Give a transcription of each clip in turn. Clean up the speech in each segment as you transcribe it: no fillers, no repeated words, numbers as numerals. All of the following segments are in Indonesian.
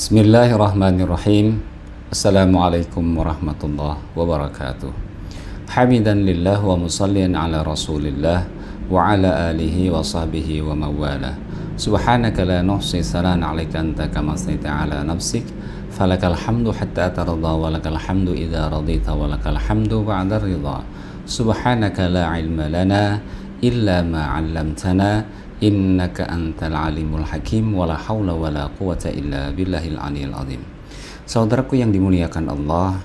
Bismillahirrahmanirrahim. Assalamualaikum warahmatullahi wabarakatuh. Hamidan lillah wa musallian ala rasulillah wa ala alihi wa sahbihi wa mawala. Subhanaka la nuhsi salan alaika anta kama asnaita ala nafsik. Falakal hamdu hatta tarda wa lakal hamdu idza radita wa lakal hamdu ba'da ridha. Subhanaka la ilma lana illa ma 'allamtana innaka antal alimul hakim wala haula wala quwata illa billahil aliyil azim. Saudaraku yang dimuliakan Allah,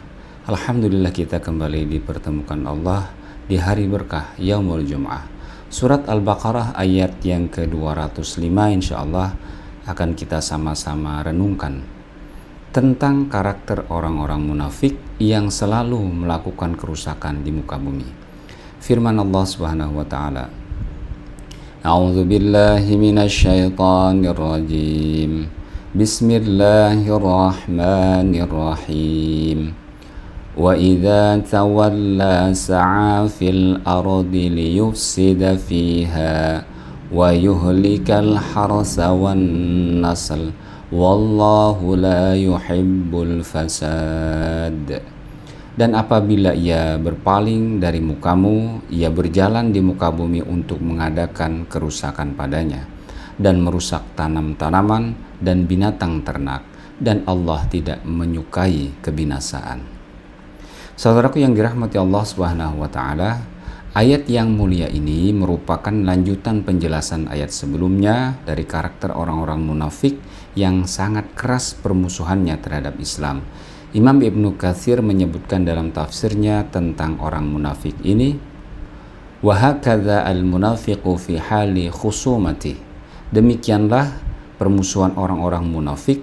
alhamdulillah kita kembali dipertemukan Allah di hari berkah Yaumul Jum'ah. Surat Al-Baqarah ayat yang ke-205 insyaallah akan kita sama-sama renungkan tentang karakter orang-orang munafik yang selalu melakukan kerusakan di muka bumi. Firman Allah Subhanahu wa taala, A'udzu billahi minasyaitonir rajim. Bismillahirrahmanirrahim. Wa idza tawalla sa'a fil ardi liyufsida fiha wa yuhlikal harsa wan nasl wallahu la yuhibbul fasad. Dan apabila ia berpaling dari mukamu, ia berjalan di muka bumi untuk mengadakan kerusakan padanya dan merusak tanam-tanaman dan binatang ternak, dan Allah tidak menyukai kebinasaan. Saudaraku yang dirahmati Allah Subhanahu wa taala, ayat yang mulia ini merupakan lanjutan penjelasan ayat sebelumnya dari karakter orang-orang munafik yang sangat keras permusuhannya terhadap Islam. Imam Ibnu Katsir menyebutkan dalam tafsirnya tentang orang munafik ini, wa hakadza al-munafiqu fi hali khusumati. Demikianlah permusuhan orang-orang munafik,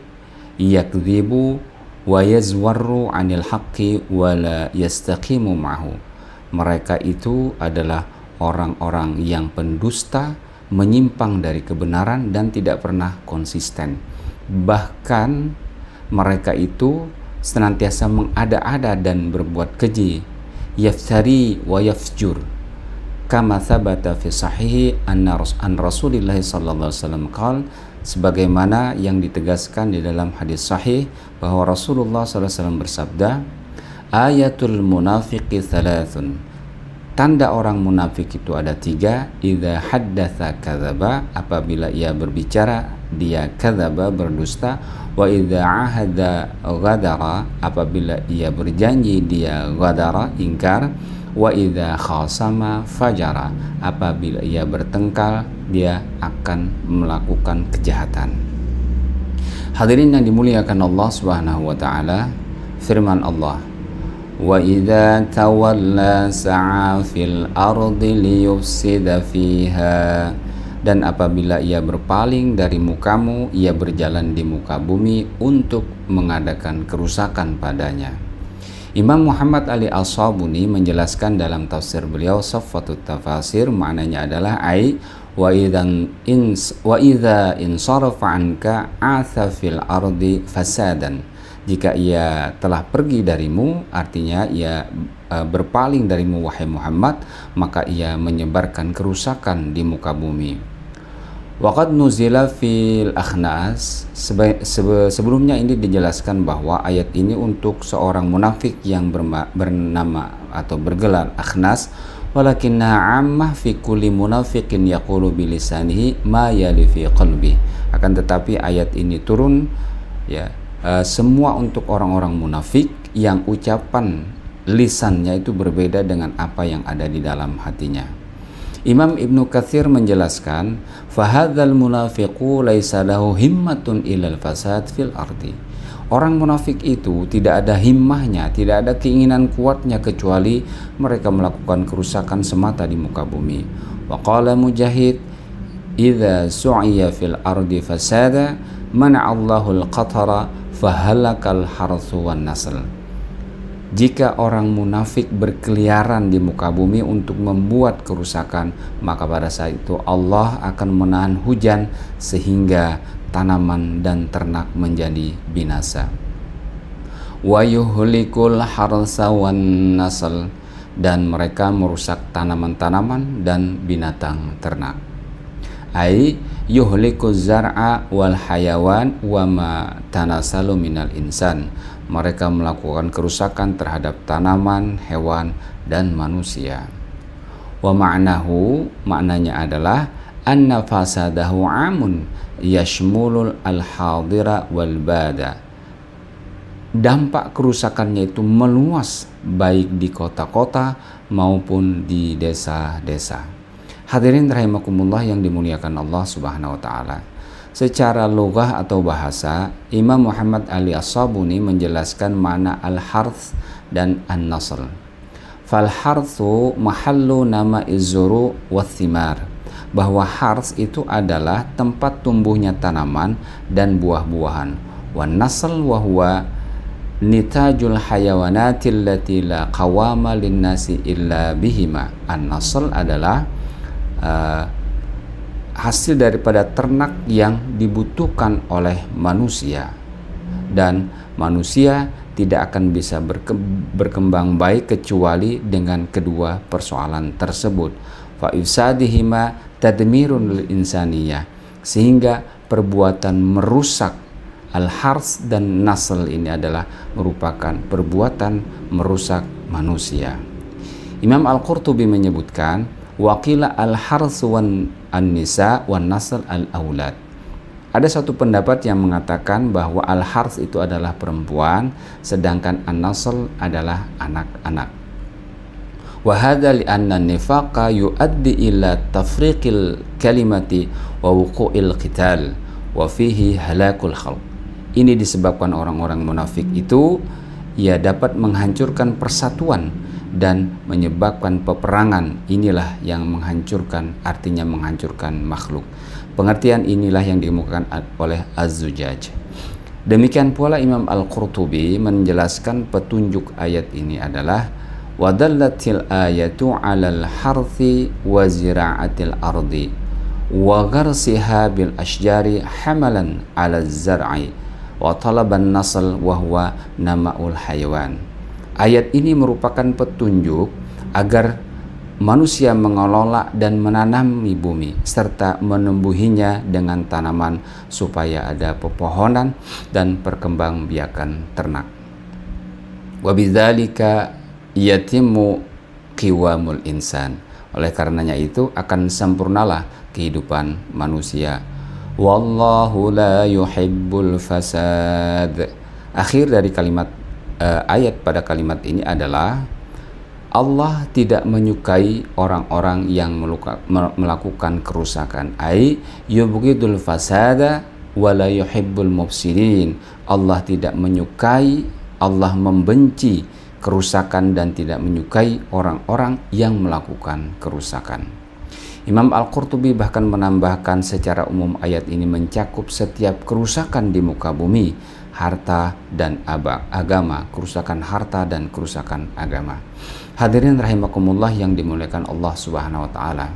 yakdzibu wa yazwarru 'anil haqqi wa la yastaqimu ma'hu. Mereka itu adalah orang-orang yang pendusta, menyimpang dari kebenaran dan tidak pernah konsisten. Bahkan mereka itu senantiasa mengada-ada dan berbuat keji, yaftari wa yafjur, kama thabata fi sahihi an Rasulillah sallallahu alaihi wasallam qala, sebagaimana yang ditegaskan di dalam hadis sahih bahwa Rasulullah sallallahu alaihi wasallam bersabda, ayatul munafiqi thalathun, tanda orang munafik itu ada 3, idza haddatsa kadzaba, apabila ia berbicara dia kadzaba, berdusta, wa idza ahada ghadara, apabila ia berjanji dia ghadara, ingkar, wa idza khasama fajara, apabila ia bertengkar dia akan melakukan kejahatan. Hadirin yang dimuliakan Allah Subhanahu wa taala, firman Allah, wa idza tawalla sa'a fil ardi liyufsida fiha, dan apabila ia berpaling dari mukamu, ia berjalan di muka bumi untuk mengadakan kerusakan padanya. Imam Muhammad Ali As-Sabuni menjelaskan dalam tafsir beliau Safwatut Tafasir, maknanya adalah wa idza insarafa anka atha fil ardi fasadan. Jika ia telah pergi darimu, artinya ia berpaling darimu wahai Muhammad, maka ia menyebarkan kerusakan di muka bumi. Waqad nuzila fil akhnas, sebelumnya ini dijelaskan bahwa ayat ini untuk seorang munafik yang bernama atau bergelar Akhnas, walakinna ammah fi kulli munafiqin yaqulu bilisanihi ma yali fi qalbi. Akan tetapi ayat ini turun ya semua untuk orang-orang munafik yang ucapan lisannya itu berbeda dengan apa yang ada di dalam hatinya. Imam Ibnu Katsir menjelaskan, fahadzal munafiqu laisa lahu himmatun ilal fasad fil ardi. Orang munafik itu tidak ada himmahnya, tidak ada keinginan kuatnya kecuali mereka melakukan kerusakan semata di muka bumi. Wa qala Mujahid, idza su'iya fil ardi fasada mana'allahu al-qatara fahalakal harthu wan nasl. Jika orang munafik berkeliaran di muka bumi untuk membuat kerusakan, maka pada saat itu Allah akan menahan hujan sehingga tanaman dan ternak menjadi binasa. Wa yuhlikul harsa wan nasl, dan mereka merusak tanaman-tanaman dan binatang ternak. ai yuhliku zar'a wal hayawan wa ma tanasalu minal insan. Mereka melakukan kerusakan terhadap tanaman, hewan, dan manusia. Wa ma'nahu, maknanya adalah anna fasadahu amun yashmulul al-hadira wal bada. Dampak kerusakannya itu meluas baik di kota-kota maupun di desa-desa. Hadirin rahimakumullah yang dimuliakan Allah Subhanahu wa taala. Secara lughah atau bahasa, Imam Muhammad Ali As-Sabuni menjelaskan makna al-harth dan an-nasl. Fal harthu mahallu nama izzuru wathimar. Bahwa harth itu adalah tempat tumbuhnya tanaman dan buah-buahan. Wan nasl wa huwa nitajul hayawanatil lati la qawama linnasi illa bihima. An-nasl adalah hasil daripada ternak yang dibutuhkan oleh manusia, dan manusia tidak akan bisa berkembang baik kecuali dengan kedua persoalan tersebut. Fa ifsadihima tadmirun lil insaniyah, sehingga perbuatan merusak al-harth dan nasl ini adalah merupakan perbuatan merusak manusia. Imam Al-Qurtubi menyebutkan waqila al-harth wan an-nisa wan nasl al-aulad. Ada satu pendapat yang mengatakan bahwa al-harth itu adalah perempuan, sedangkan an-nasl adalah anak-anak. Wa hadza li anna an-nifaqa yuaddi ila tafriqil kalimati wa wuqu'il qital wa fihi halakul khalq. Ini disebabkan orang-orang munafik itu dapat menghancurkan persatuan dan menyebabkan peperangan. Inilah yang menghancurkan, artinya menghancurkan makhluk. Pengertian inilah yang dikemukakan oleh Az-Zujaj. Demikian pula Imam Al-Qurtubi menjelaskan petunjuk ayat ini adalah wadallatil ayatu 'alal harthi wa zira'atil ardi wa gharsiha bil asjari hamalan 'ala zar'i wa talaban nasl wa huwa nama'ul hayawan. Ayat ini merupakan petunjuk agar manusia mengelola dan menanami bumi serta menumbuhinya dengan tanaman supaya ada pepohonan dan perkembangbiakan ternak. Wa bidzalika yatimmu qiwamul insan. Oleh karenanya itu akan sempurnalah kehidupan manusia. Wallahu la yuhibbul fasad. Akhir dari kalimat ayat pada kalimat ini adalah Allah tidak menyukai orang-orang yang melakukan kerusakan. Ai yubghidul fasada wa la yuhibbul mufsidin. Allah tidak menyukai, Allah membenci kerusakan dan tidak menyukai orang-orang yang melakukan kerusakan. Imam Al-Qurtubi bahkan menambahkan secara umum ayat ini mencakup setiap kerusakan di muka bumi, harta dan agama, kerusakan harta dan kerusakan agama. Hadirin rahimakumullah yang dimuliakan Allah Subhanahu wa taala.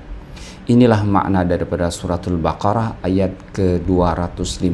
Inilah makna daripada suratul Baqarah ayat ke-205.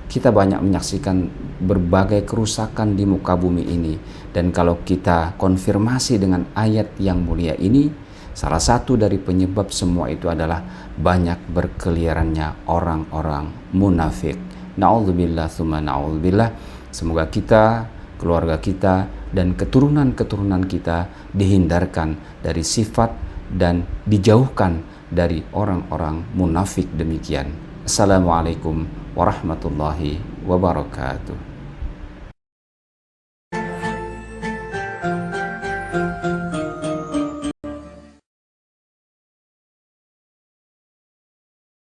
Kita banyak menyaksikan berbagai kerusakan di muka bumi ini, dan kalau kita konfirmasi dengan ayat yang mulia ini, salah satu dari penyebab semua itu adalah banyak berkeliarannya orang-orang munafik. Na'udzubillah tsumma na'udzubillah. Semoga kita, keluarga kita, dan keturunan-keturunan kita dihindarkan dari sifat dan dijauhkan dari orang-orang munafik demikian. Assalamualaikum warahmatullahi wabarakatuh.